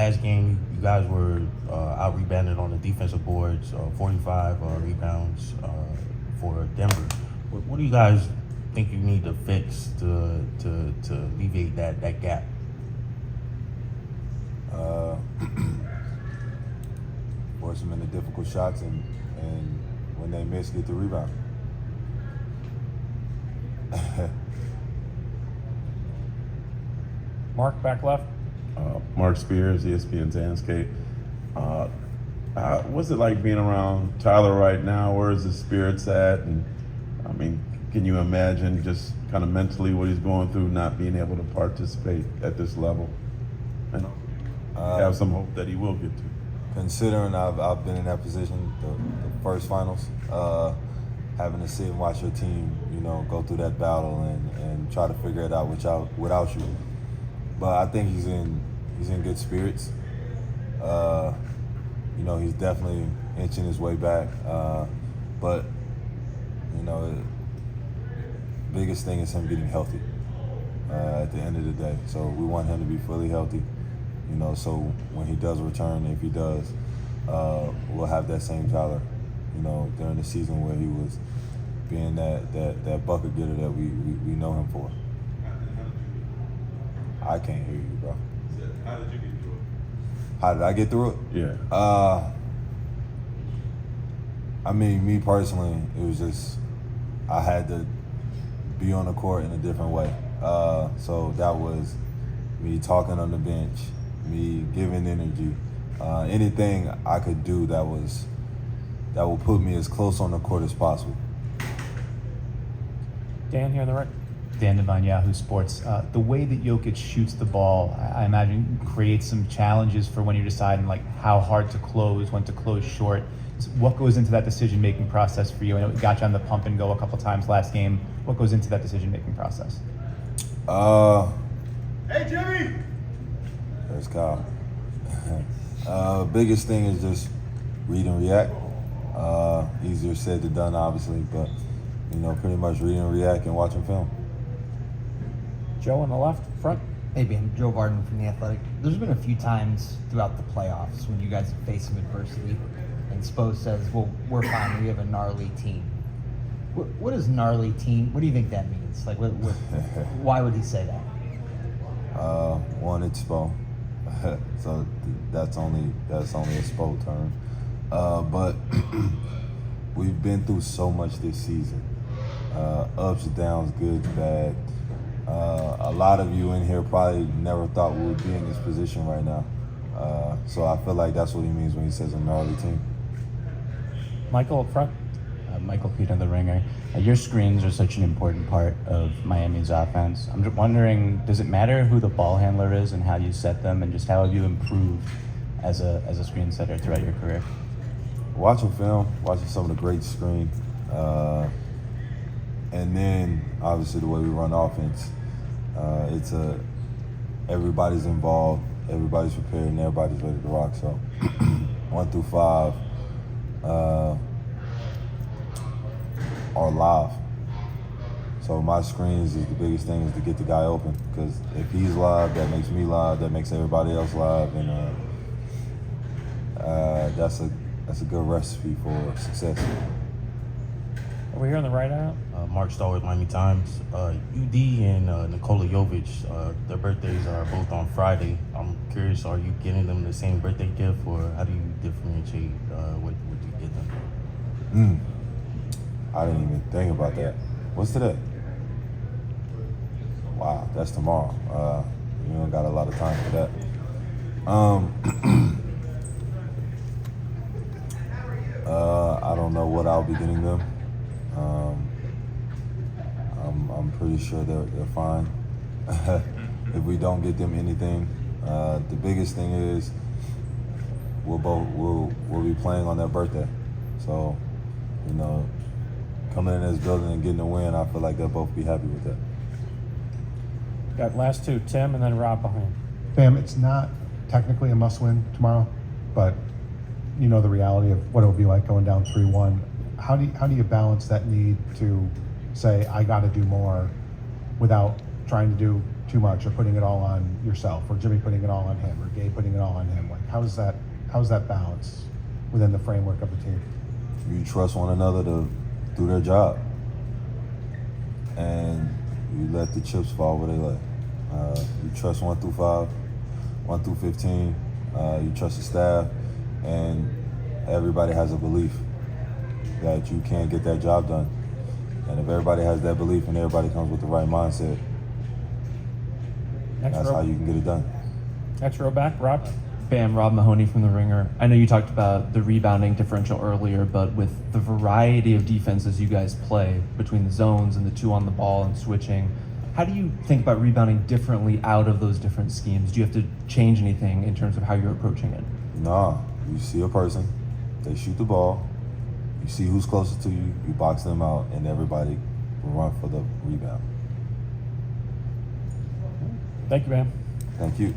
last game, you guys were out rebounded on the defensive boards, 45 rebounds for Denver. What do you guys think you need to fix to alleviate that gap? Force them into difficult shots, and when they miss, get the rebound. Mark, back left. Mark Spears, ESPN's Landscape. What's it like being around Tyler right now? Where is his spirits at? And I mean, can you imagine just kind of mentally what he's going through, not being able to participate at this level? And have some hope that he will get to. Considering I've been in that position, the first finals, having to sit and watch your team, go through that battle and try to figure it out without you. But I think he's in good spirits. He's definitely inching his way back. But the biggest thing is him getting healthy at the end of the day. So we want him to be fully healthy. So when he does return, if he does, we'll have that same Tyler, during the season where he was being that bucket getter that we know him for. I can't hear you, bro. How did you get through it? How did I get through it? Yeah. I mean, me personally, it was just I had to be on the court in a different way. So that was me talking on the bench, me giving energy, anything I could do that will put me as close on the court as possible. Dan here on the right. Dan Devine, Yahoo Sports. The way that Jokic shoots the ball, I imagine creates some challenges for when you're deciding like how hard to close, when to close short. So what goes into that decision-making process for you? I know it got you on the pump and go a couple times last game. What goes into that decision-making process? Hey, Jimmy! There's Kyle. Biggest thing is just read and react. Easier said than done, obviously, but pretty much read and react and watching film. Joe on the left, front. Hey, Ben. Joe Varden from The Athletic. There's been a few times throughout the playoffs when you guys have faced some adversity, and Spo says, well, we're fine, we have a gnarly team. What is gnarly team? What do you think that means? Like, why would he say that? One, it's Spo. So that's only a Spo term. But we've been through so much this season. Ups, downs, good, bad. A lot of you in here probably never thought we would be in this position right now. So I feel like that's what he means when he says a gnarly team. Michael up front. Michael Pete on the Ringer. Your screens are such an important part of Miami's offense. I'm just wondering, does it matter who the ball handler is and how you set them, and just how have you improved as a screen setter throughout your career? Watching film, watching some of the great screen, and then obviously the way we run offense. It's everybody's involved, everybody's prepared, and everybody's ready to rock. So 1 through 5 are live. So my screens is the biggest thing, is to get the guy open, because if he's live, that makes me live, that makes everybody else live, and that's a good recipe for success. Over here on the right aisle. Mark Starr with Miami Times. UD and Nikola Jokic, their birthdays are both on Friday. I'm curious, are you getting them the same birthday gift, or how do you differentiate what you get them? I didn't even think about that. What's today? Wow, that's tomorrow. You don't got a lot of time for that. I don't know what I'll be getting them. I'm pretty sure they're fine. If we don't get them anything, the biggest thing is we'll be playing on their birthday. So, coming in this building and getting a win, I feel like they'll both be happy with that. Got last two, Tim and then Rob behind. Bam, it's not technically a must-win tomorrow, but you know the reality of what it will be like going down 3-1. How do you balance that need to say, I got to do more, without trying to do too much or putting it all on yourself, or Jimmy putting it all on him, or Gabe putting it all on him? Like, how's that balance within the framework of the team? You trust one another to do their job, and you let the chips fall where they lay. You trust 1 through 5, 1 through 15. You trust the staff, and everybody has a belief that you can get that job done. And if everybody has that belief and everybody comes with the right mindset, that's how you can get it done. Next row back, Rob. Bam, Rob Mahoney from The Ringer. I know you talked about the rebounding differential earlier, but with the variety of defenses you guys play between the zones and the 2 on the ball and switching, how do you think about rebounding differently out of those different schemes? Do you have to change anything in terms of how you're approaching it? Nah, you see a person, they shoot the ball, you see who's closest to you, you box them out, and everybody will run for the rebound. Thank you, man. Thank you.